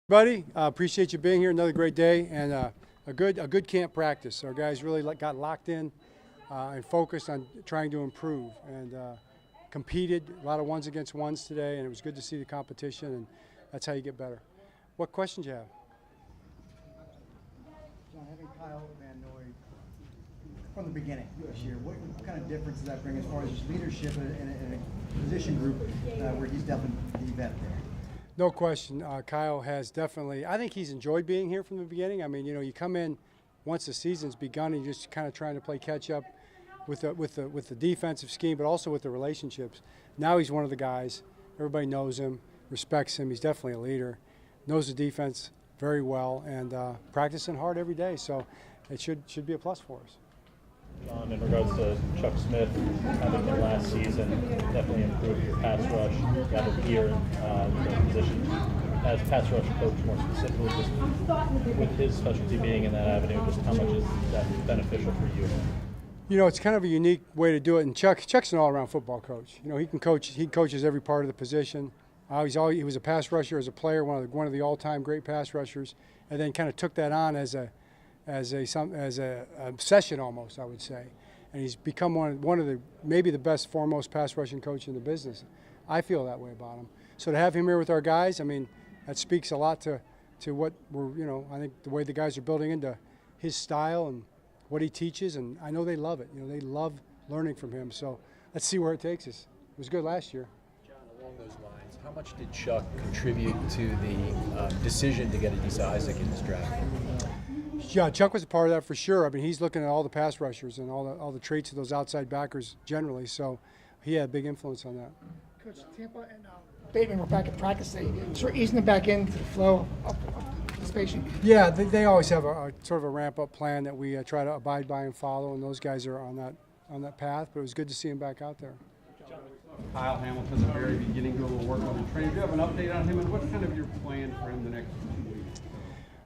Buddy, appreciate you being here. Another great day and a good camp practice. Our guys really got locked in and focused on trying to improve and competed a lot of ones against ones today. And it was good to see the competition, and that's how you get better. What questions you have? John, having Kyle Van Noy from the beginning this year, what kind of difference does that bring as far as his leadership in a position group where he's definitely the vet there? No question. Kyle has definitely. I think he's enjoyed being here from the beginning. I mean, you come in once the season's begun, and you're just kind of trying to play catch up with the defensive scheme, but also with the relationships. Now he's one of the guys. Everybody knows him, respects him. He's definitely a leader. Knows the defense very well, and practicing hard every day. So it should be a plus for us. John, in regards to Chuck Smith, having been last season, definitely improved your pass rush. You got to hear the position as pass rush coach more specifically, just with his specialty being in that avenue, just how much is that beneficial for you? You know, it's kind of a unique way to do it. And Chuck's an all-around football coach. You know, he can coach. He coaches every part of the position. He was a pass rusher as a player, one of the all-time great pass rushers, and then kind of took that on as a obsession almost, I would say. And he's become one of the maybe the best foremost pass rushing coach in the business. I feel that way about him. So to have him here with our guys, I mean, that speaks a lot to what we're, I think the way the guys are building into his style and what he teaches, and I know they love it. They love learning from him. So let's see where it takes us. It was good last year. John, along those lines, how much did Chuck contribute to the decision to get Adisa Isaac in this draft? Yeah, Chuck was a part of that for sure. I mean, he's looking at all the pass rushers and all the traits of those outside backers generally. So he had a big influence on that. Coach, Tampa and Bateman were back at practice today. Sort of easing them back into the flow of participation. Yeah, they always have a sort of a ramp-up plan that we try to abide by and follow, and those guys are on that path. But it was good to see him back out there. Kyle Hamilton, the very beginning, do a little work on the training. Do you have an update on him, and what's kind of your plan for him the next 2 weeks?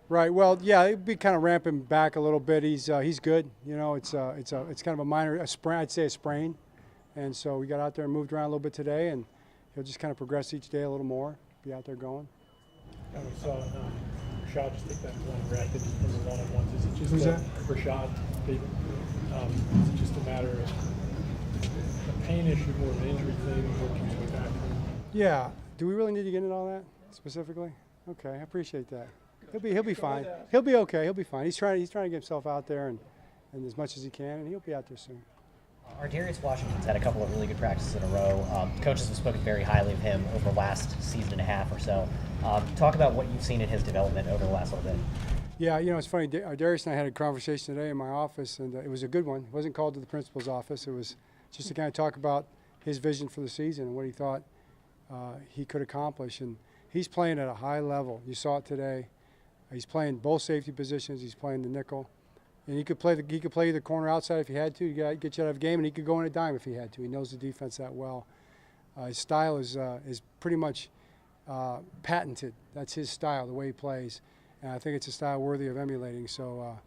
Right. Well, yeah, it'd be kind of ramping back a little bit. He's good. It's kind of a minor sprain. I'd say a sprain, and so we got out there and moved around a little bit today, and he'll just kind of progress each day a little more. Be out there going. And we saw Rashad just take that one rapid in the one-on-ones. Is it just Who's that? Rashad? Is it just a matter of a pain issue, more of an injury thing, working his way back? Yeah. Do we really need to get into all that specifically? Okay, I appreciate that. He'll be fine. He'll be okay. He'll be fine. He's trying to get himself out there and as much as he can, and he'll be out there soon. Darius Washington's had a couple of really good practices in a row. Coaches have spoken very highly of him over the last season and a half or so. Talk about what you've seen in his development over the last little bit. Yeah, it's funny. Darius and I had a conversation today in my office, and it was a good one. It wasn't called to the principal's office. It was just to kind of talk about his vision for the season and what he thought he could accomplish. And he's playing at a high level. You saw it today. He's playing both safety positions. He's playing the nickel, and he could play the corner outside if he had to. Get you out of game, and he could go in a dime if he had to. He knows the defense that well. His style is pretty much patented. That's his style, the way he plays, and I think it's a style worthy of emulating. So,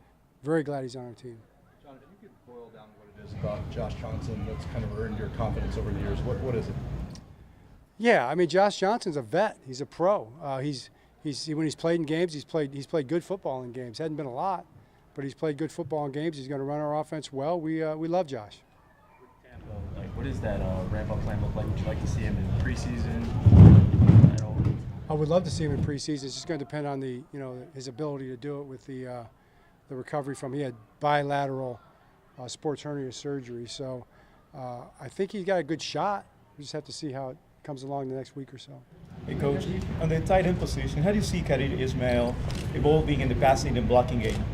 very glad he's on our team. John, if you could boil down what it is about Josh Johnson that's kind of earned your confidence over the years, what is it? Yeah, I mean, Josh Johnson's a vet. He's a pro. When he's played in games, he's played good football in games. Hadn't been a lot, but he's played good football in games. He's going to run our offense well. We love Josh. What does that ramp-up plan look like? Would you like to see him in preseason at all? I would love to see him in preseason. It's just going to depend on his ability to do it with the recovery from. He had bilateral sports hernia surgery, so I think he's got a good shot. We just have to see how it comes along the next week or so. Hey, Coach, on the tight end position, how do you see Khalid Ismail evolving in the passing and blocking game?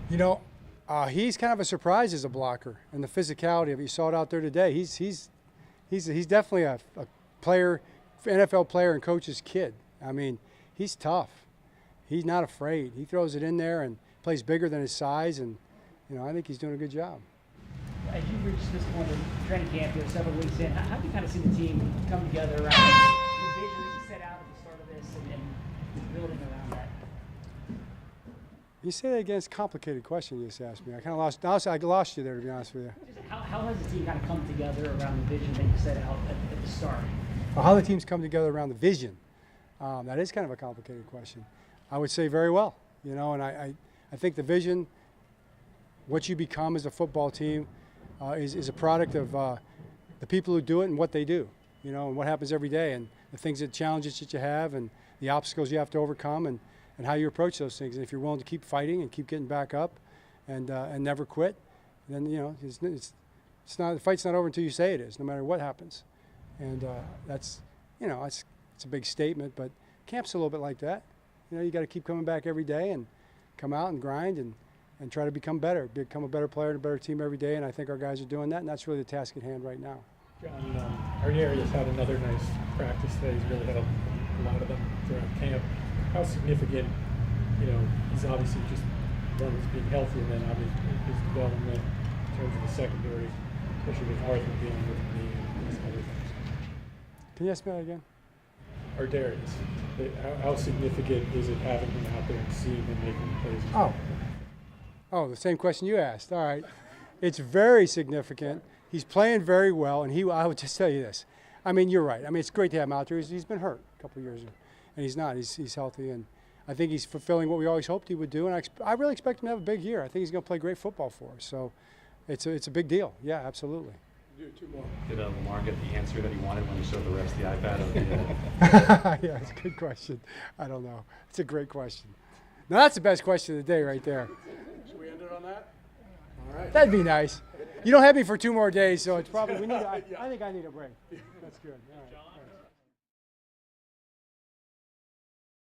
He's kind of a surprise as a blocker, and the physicality of it. You saw it out there today. He's definitely a player, NFL player and coach's kid. I mean, he's tough. He's not afraid. He throws it in there and plays bigger than his size, and I think he's doing a good job. As you reach this point in training camp here several weeks in, how do you kind of see the team come together around the vision that you set out at the start of this and building around that? You say that again? It's a complicated question you just asked me. I kind of lost you there, to be honest with you. How has the team kind of come together around the vision that you set out at the start? How the teams come together around the vision. That is kind of a complicated question. I would say very well, you know, and I think the vision, what you become as a football team, is a product of the people who do it and what they do, you know, and what happens every day, and the things that challenges that you have, and the obstacles you have to overcome, and how you approach those things. And if you're willing to keep fighting and keep getting back up, and never quit, then you know it's not, the fight's not over until you say it is, no matter what happens. And that's, you know, it's a big statement, but camp's a little bit like that. You know, you got to keep coming back every day and come out and grind and try to become better, become a better player and a better team every day. And I think our guys are doing that, and that's really the task at hand right now. John, Ardarius had another nice practice today. He's really had a lot of them throughout camp. How significant, you know, he's obviously just one is being healthy, and then obviously his development in terms of the secondary, especially with Arthur dealing with the knee and some other things. Can you ask me that again? Ardarius, how significant is it having him out there and seeing him making plays? Oh, the same question you asked. All right. It's very significant. He's playing very well, and I would just tell you this. I mean, you're right. I mean, it's great to have him out there. He's been hurt a couple of years, and he's not. He's healthy, and I think he's fulfilling what we always hoped he would do, and I really expect him to have a big year. I think he's going to play great football for us. So it's a big deal. Yeah, absolutely. Do 2 more. Did Lamar get the answer that he wanted when he showed the refs the iPad of the Yeah, it's a good question. I don't know. It's a great question. Now, that's the best question of the day right there. Should we end it on that? All right. That'd be nice. You don't have me for 2 more days, so it's probably, I think I need a break. That's good. All right.